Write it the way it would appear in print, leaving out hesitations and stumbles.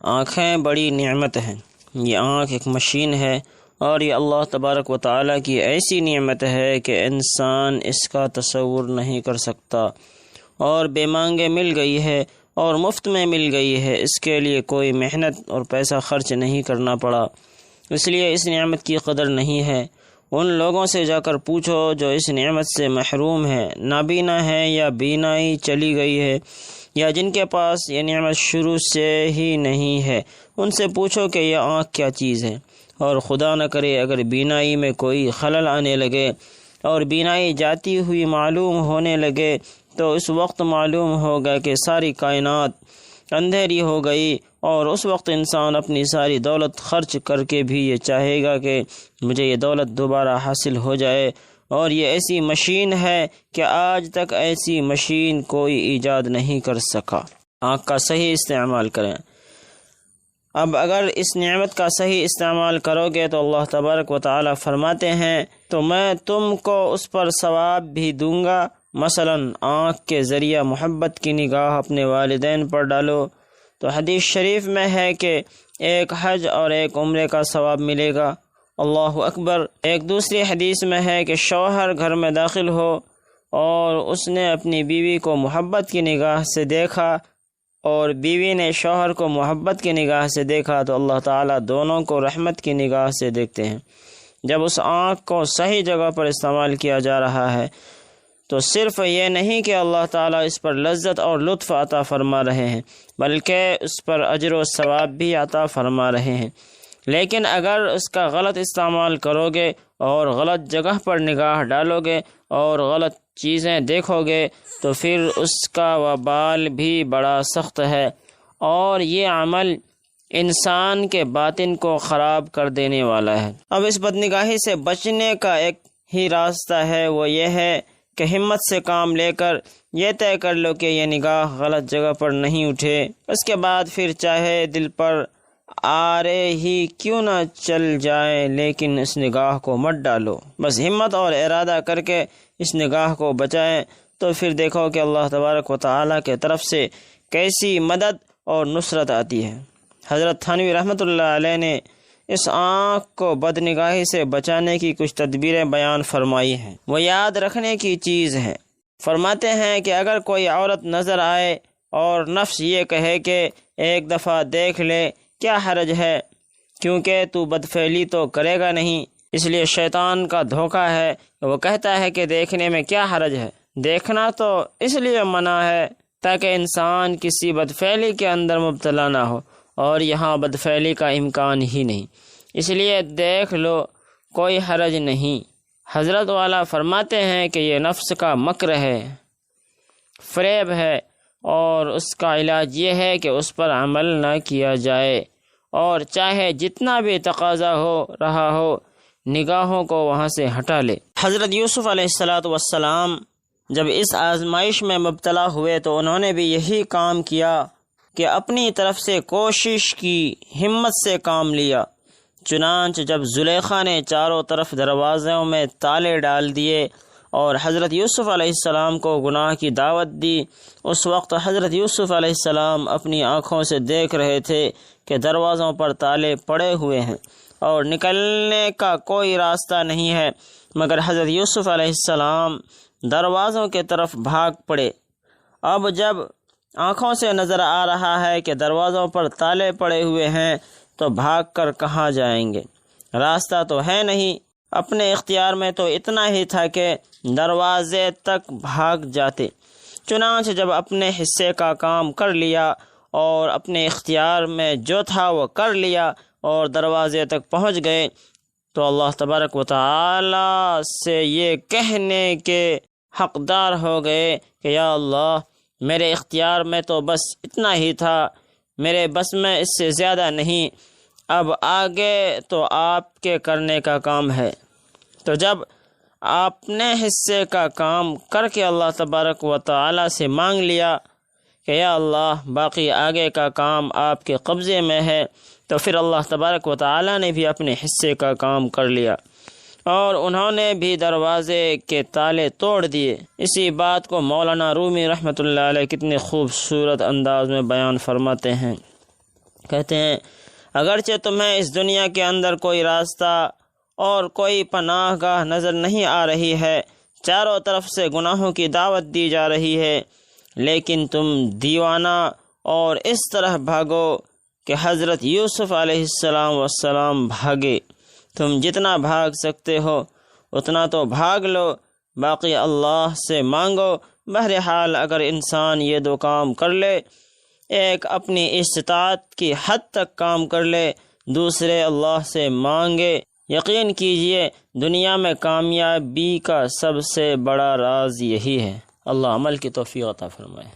آنکھیں بڑی نعمت ہیں۔ یہ آنکھ ایک مشین ہے اور یہ اللہ تبارک و تعالیٰ کی ایسی نعمت ہے کہ انسان اس کا تصور نہیں کر سکتا، اور بے مانگے مل گئی ہے اور مفت میں مل گئی ہے۔ اس کے لیے کوئی محنت اور پیسہ خرچ نہیں کرنا پڑا، اس لیے اس نعمت کی قدر نہیں ہے۔ ان لوگوں سے جا کر پوچھو جو اس نعمت سے محروم ہیں، نابینا ہیں یا بینائی چلی گئی ہے، یا جن کے پاس یہ نعمت شروع سے ہی نہیں ہے، ان سے پوچھو کہ یہ آنکھ کیا چیز ہے۔ اور خدا نہ کرے اگر بینائی میں کوئی خلل آنے لگے اور بینائی جاتی ہوئی معلوم ہونے لگے تو اس وقت معلوم ہوگا کہ ساری کائنات اندھیری ہو گئی، اور اس وقت انسان اپنی ساری دولت خرچ کر کے بھی یہ چاہے گا کہ مجھے یہ دولت دوبارہ حاصل ہو جائے، اور یہ ایسی مشین ہے کہ آج تک ایسی مشین کوئی ایجاد نہیں کر سکا۔ آنکھ کا صحیح استعمال کریں۔ اب اگر اس نعمت کا صحیح استعمال کرو گے تو اللہ تبارک و تعالی فرماتے ہیں تو میں تم کو اس پر ثواب بھی دوں گا۔ مثلا آنکھ کے ذریعہ محبت کی نگاہ اپنے والدین پر ڈالو تو حدیث شریف میں ہے کہ ایک حج اور ایک عمرے کا ثواب ملے گا۔ اللہ اکبر۔ ایک دوسری حدیث میں ہے کہ شوہر گھر میں داخل ہو اور اس نے اپنی بیوی کو محبت کی نگاہ سے دیکھا اور بیوی نے شوہر کو محبت کی نگاہ سے دیکھا تو اللہ تعالیٰ دونوں کو رحمت کی نگاہ سے دیکھتے ہیں۔ جب اس آنکھ کو صحیح جگہ پر استعمال کیا جا رہا ہے تو صرف یہ نہیں کہ اللہ تعالیٰ اس پر لذت اور لطف عطا فرما رہے ہیں بلکہ اس پر اجر و ثواب بھی عطا فرما رہے ہیں۔ لیکن اگر اس کا غلط استعمال کرو گے اور غلط جگہ پر نگاہ ڈالو گے اور غلط چیزیں دیکھو گے تو پھر اس کا وبال بھی بڑا سخت ہے، اور یہ عمل انسان کے باطن کو خراب کر دینے والا ہے۔ اب اس بدنگاہی سے بچنے کا ایک ہی راستہ ہے، وہ یہ ہے کہ ہمت سے کام لے کر یہ طے کر لو کہ یہ نگاہ غلط جگہ پر نہیں اٹھے۔ اس کے بعد پھر چاہے دل پر آرے ہی کیوں نہ چل جائے لیکن اس نگاہ کو مت ڈالو۔ بس ہمت اور ارادہ کر کے اس نگاہ کو بچائیں تو پھر دیکھو کہ اللہ تبارک و تعالیٰ کے طرف سے کیسی مدد اور نصرت آتی ہے۔ حضرت تھانوی رحمۃ اللہ علیہ نے اس آنکھ کو بدنگاہی سے بچانے کی کچھ تدبیریں بیان فرمائی ہیں، وہ یاد رکھنے کی چیز ہے۔ فرماتے ہیں کہ اگر کوئی عورت نظر آئے اور نفس یہ کہے کہ ایک دفعہ دیکھ لے، کیا حرج ہے، کیونکہ تو بدفعلی تو کرے گا نہیں۔ اس لیے شیطان کا دھوکہ ہے، وہ کہتا ہے کہ دیکھنے میں کیا حرج ہے۔ دیکھنا تو اس لیے منع ہے تاکہ انسان کسی بدفعلی کے اندر مبتلا نہ ہو، اور یہاں بدفعلی کا امکان ہی نہیں، اس لیے دیکھ لو، کوئی حرج نہیں۔ حضرت والا فرماتے ہیں کہ یہ نفس کا مکر ہے، فریب ہے، اور اس کا علاج یہ ہے کہ اس پر عمل نہ کیا جائے، اور چاہے جتنا بھی تقاضا ہو رہا ہو نگاہوں کو وہاں سے ہٹا لے۔ حضرت یوسف علیہ السلام جب اس آزمائش میں مبتلا ہوئے تو انہوں نے بھی یہی کام کیا کہ اپنی طرف سے کوشش کی، ہمت سے کام لیا۔ چنانچہ جب زلیخا نے چاروں طرف دروازوں میں تالے ڈال دیے اور حضرت یوسف علیہ السلام کو گناہ کی دعوت دی، اس وقت حضرت یوسف علیہ السلام اپنی آنکھوں سے دیکھ رہے تھے کہ دروازوں پر تالے پڑے ہوئے ہیں اور نکلنے کا کوئی راستہ نہیں ہے، مگر حضرت یوسف علیہ السلام دروازوں کے طرف بھاگ پڑے۔ اب جب آنکھوں سے نظر آ رہا ہے کہ دروازوں پر تالے پڑے ہوئے ہیں تو بھاگ کر کہاں جائیں گے، راستہ تو ہے نہیں۔ اپنے اختیار میں تو اتنا ہی تھا کہ دروازے تک بھاگ جاتے۔ چنانچہ جب اپنے حصے کا کام کر لیا اور اپنے اختیار میں جو تھا وہ کر لیا اور دروازے تک پہنچ گئے تو اللہ تبارک و تعالی سے یہ کہنے کے حقدار ہو گئے کہ یا اللہ، میرے اختیار میں تو بس اتنا ہی تھا، میرے بس میں اس سے زیادہ نہیں، اب آگے تو آپ کے کرنے کا کام ہے۔ تو جب آپ نے حصے کا کام کر کے اللہ تبارک و تعالی سے مانگ لیا کہ یا اللہ باقی آگے کا کام آپ کے قبضے میں ہے، تو پھر اللہ تبارک و تعالی نے بھی اپنے حصے کا کام کر لیا اور انہوں نے بھی دروازے کے تالے توڑ دیے۔ اسی بات کو مولانا رومی رحمۃ اللہ علیہ کتنے خوبصورت انداز میں بیان فرماتے ہیں کہتے ہیں اگرچہ تمہیں اس دنیا کے اندر کوئی راستہ اور کوئی پناہ گاہ نظر نہیں آ رہی ہے، چاروں طرف سے گناہوں کی دعوت دی جا رہی ہے، لیکن تم دیوانہ اور اس طرح بھاگو کہ حضرت یوسف علیہ السلام بھاگے۔ تم جتنا بھاگ سکتے ہو اتنا تو بھاگ لو، باقی اللہ سے مانگو۔ بہرحال اگر انسان یہ دو کام کر لے، ایک اپنی استطاعت کی حد تک کام کر لے، دوسرے اللہ سے مانگے، یقین کیجئے دنیا میں کامیابی کا سب سے بڑا راز یہی ہے۔ اللہ عمل کی توفیق عطا فرمائے۔